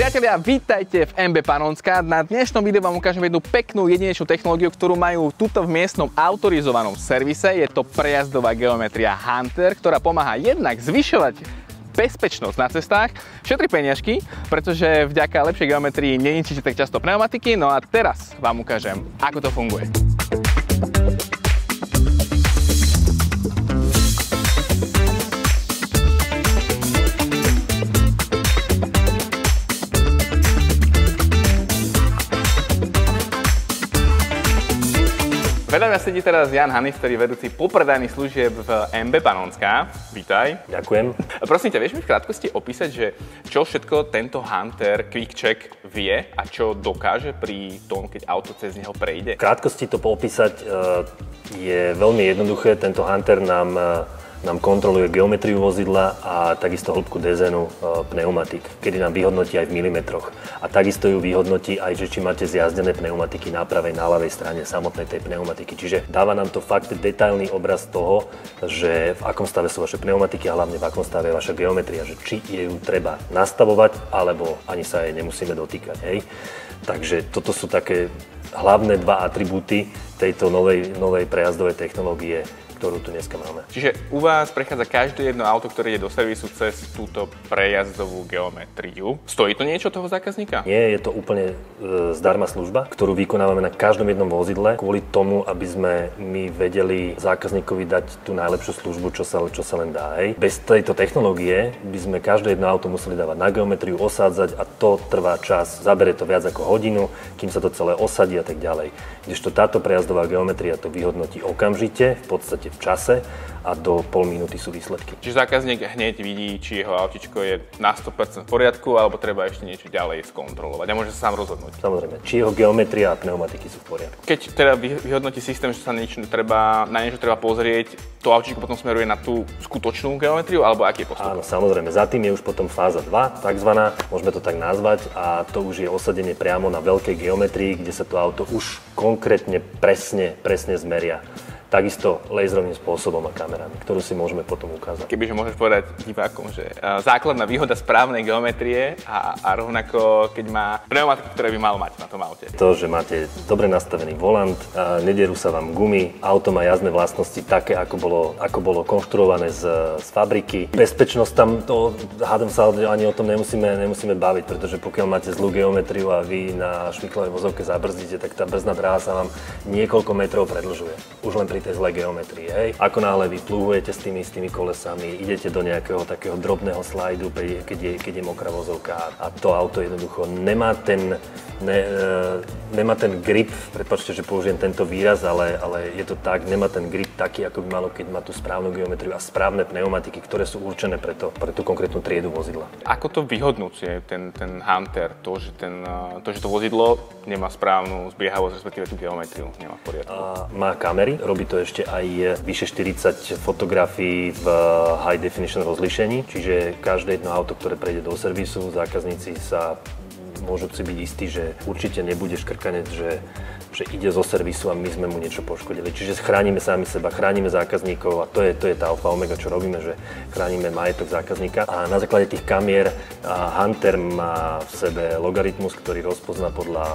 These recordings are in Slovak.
Priatelia, vítajte v MB Panonská. Na dnešnom videu vám ukážem jednu peknú jedinečnú technológiu, ktorú majú tuto v miestnom autorizovanom servise. Je to prejazdová geometria Hunter, ktorá pomáha jednak zvyšovať bezpečnosť na cestách, šetri peniažky, pretože vďaka lepšej geometrii neničíte tak často pneumatiky. No a teraz vám ukážem, ako to funguje. Vedľa mňa sedí teraz Jan Hanister, vedúci popredajných služieb v MB Panonská. Vítaj. Ďakujem. Prosím ťa, vieš mi v krátkosti opísať, že čo všetko tento Hunter QuickCheck vie a čo dokáže pri tom, keď auto cez neho prejde? V krátkosti to popísať je veľmi jednoduché. Tento Hunter nám kontroluje geometriu vozidla a takisto hĺbku dezenu pneumatik, kedy nám vyhodnotí aj v milimetroch. A takisto ju vyhodnotí aj, že či máte zjazdené pneumatiky na pravej, na ľavej strane samotnej tej pneumatiky. Čiže dáva nám to fakt detailný obraz toho, že v akom stave sú vaše pneumatiky a hlavne v akom stave je vaša geometria, že či je ju treba nastavovať, alebo ani sa jej nemusíme dotýkať. Hej? Takže toto sú také hlavné dva atribúty tejto novej prejazdovej technológie, ktorú tu dneska máme. Čiže u vás prechádza každé jedno auto, ktoré ide do servisu cez túto prejazdovú geometriu. Stojí to niečo toho zákazníka? Nie, je to úplne zdarma služba, ktorú vykonávame na každom jednom vozidle kvôli tomu, aby sme my vedeli zákazníkovi dať tú najlepšiu službu, čo sa len dá. Hej. Bez tejto technológie by sme každé jedno auto museli dávať na geometriu, osádzať a to trvá čas. Zabere to viac ako hodinu, kým sa to celé osadí a tak ďalej. Kdežto táto prejazdová geometria to vyhodnotí okamžite, v podstate v čase a do pol minúty sú výsledky. Čiže zákazník hneď vidí, či jeho autičko je na 100% v poriadku, alebo treba ešte niečo ďalej skontrolovať a môže sa sám rozhodnúť. Samozrejme, či jeho geometria a pneumatiky sú v poriadku. Keď teda vyhodnotí systém, že sa na niečo treba pozrieť, to autičko potom smeruje na tú skutočnú geometriu, alebo aký je postup? Áno, samozrejme, za tým je už potom fáza 2, takzvaná, môžeme to tak nazvať, a to už je osadenie priamo na veľkej geometrii, kde sa to auto už konkrétne presne zmeria. Takisto laserovým spôsobom a kamerami, ktorú si môžeme potom ukázať. Kebyže môžeš povedať divákom, že základná výhoda správnej geometrie a rovnako keď má pneumatiku, ktoré by mal mať na tom aute. To, že máte dobre nastavený volant, nederú sa vám gumy, auto má jazdné vlastnosti také, ako bolo konštruované z fabriky. Bezpečnosť tam, to hádam sa ani o tom nemusíme baviť, pretože pokiaľ máte zlú geometriu a vy na šviklovej vozovke zabrzdíte, tak tá brzdná dráha sa vám niekoľko metrov predĺžuje. Už len pri tej zlej geometrii, hej. Ako náhle vy plúhujete s tými kolesami, idete do nejakého takého drobného slajdu, keď je mokrá vozovka a to auto jednoducho nemá ten grip, prepáčte, že použijem tento výraz, ale je to tak, nemá ten grip taký, ako by malo, keď má tú správnu geometriu a správne pneumatiky, ktoré sú určené pre tú konkrétnu triedu vozidla. Ako to vyhodnocuje ten Hunter, to, že to vozidlo nemá správnu zbiehavosť, respektíve tú geometriu nemá v poriadku? Má kamery, robí to ešte aj vyše 40 fotografií v high definition rozlíšení, čiže každé jedno auto, ktoré prejde do servisu, zákazníci sa môžu si byť istí, že určite nebude škrkanec, že ide zo servisu a my sme mu niečo poškodili. Čiže chránime sami seba, chránime zákazníkov a to je tá alfa omega, čo robíme, že chránime majetok zákazníka. A na základe tých kamier Hunter má v sebe logaritmus, ktorý rozpozná podľa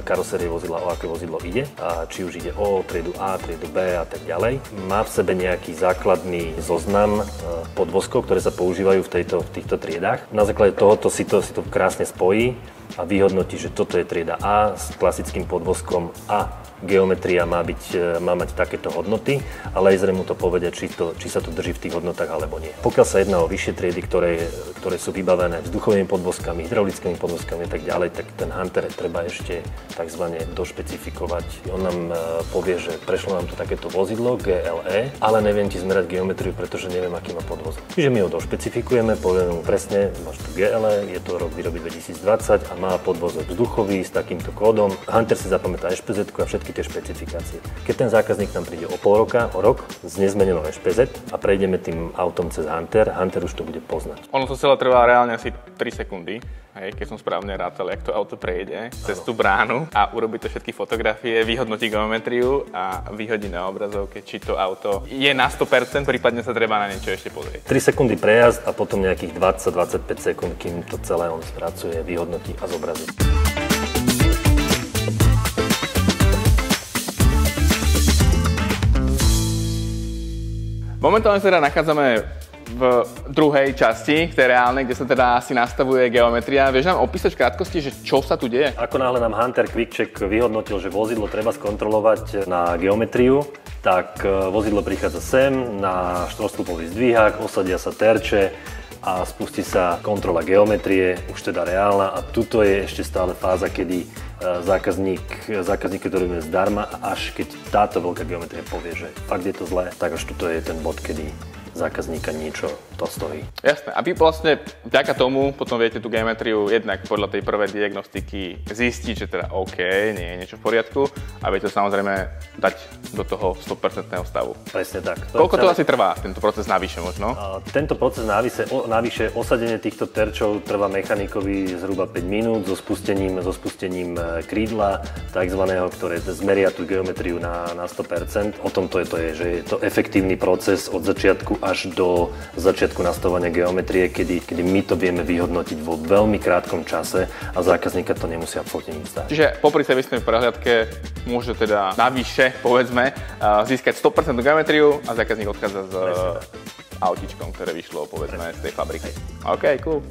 karosérie vozidla, o aké vozidlo ide, a či už ide o triedu A, triedu B a tak ďalej. Má v sebe nejaký základný zoznam podvozkov, ktoré sa používajú v týchto triedách. Na základe tohoto si to krásne spojí a vyhodnotí, že toto je trieda A s klasickým podvozkom a geometria má mať takéto hodnoty a laser mu to povedia, či sa to drží v tých hodnotách alebo nie. Pokiaľ sa jedná o vyššie triedy, ktoré sú vybavené vzduchovými podvozkami, hydraulickými podvozkami a tak ďalej, tak ten Hunter treba ešte takzvané došpecifikovať. On nám povie, že prešlo nám to takéto vozidlo GLE, ale neviem ti zmerať geometriu, pretože neviem, aký má podvozok. Čiže my ho došpecifikujeme, povieme mu presne, máš tu GLE, je to rok výroby 2020 a má podvozok vzduchový s takýmto kódom. Hunter si zapamätá SPZ a všetky tie špecifikácie. Keď ten zákazník nám príde o pol roka, o rok s nezmenenou SPZ a prejdeme tým autom cez Hunter už to bude poznať. Ono to celé trvá reálne asi 3 sekundy. Hej, keď som správne rátal, jak to auto prejde cez tú bránu a urobí to všetky fotografie, vyhodnotí geometriu a vyhodí na obrazovke, či to auto je na 100%, prípadne sa treba na niečo ešte pozrieť. 3 sekundy prejazd a potom nejakých 20-25 sekúnd, kým to celé on spracuje, vyhodnotí a zobrazí. Momentálne sa teda nachádzame v druhej časti, tej reálnej, kde sa teda asi nastavuje geometria. Vieš nám opísať v krátkosti, že čo sa tu deje? Ako náhle nám Hunter QuickCheck vyhodnotil, že vozidlo treba skontrolovať na geometriu, tak vozidlo prichádza sem na štvorstĺpový zdvihák, osadia sa terče a spustí sa kontrola geometrie, už teda reálna, a tuto je ešte stále fáza, kedy zákazník to robíme zdarma, a až keď táto veľká geometria povie, že fakt je to zlé, tak až tuto je ten bod, kedy zákazníka niečo to stojí. Jasné. A vy vlastne vďaka tomu potom viete tú geometriu jednak podľa tej prvej diagnostiky zistiť, že teda OK, nie je niečo v poriadku, a viete to samozrejme dať do toho 100% stavu. Presne tak. Koľko to asi trvá, tento proces navyše možno? Tento proces navyše osadenie týchto terčov trvá mechanikovi zhruba 5 minút so spustením krídla takzvaného, ktoré zmeria tú geometriu na 100%. O tom to je, že je to efektívny proces od začiatku až do začiatku nastavovania geometrie, kedy my to vieme vyhodnotiť vo veľmi krátkom čase a zákazníka to nemusí absolútne nič stáť. Čiže popri servisnej prehliadke môže teda navyše, povedzme, získať 100% geometriu a zákazník odchádza s autičkom, ktoré vyšlo, povedzme, z tej fabriky. OK, cool.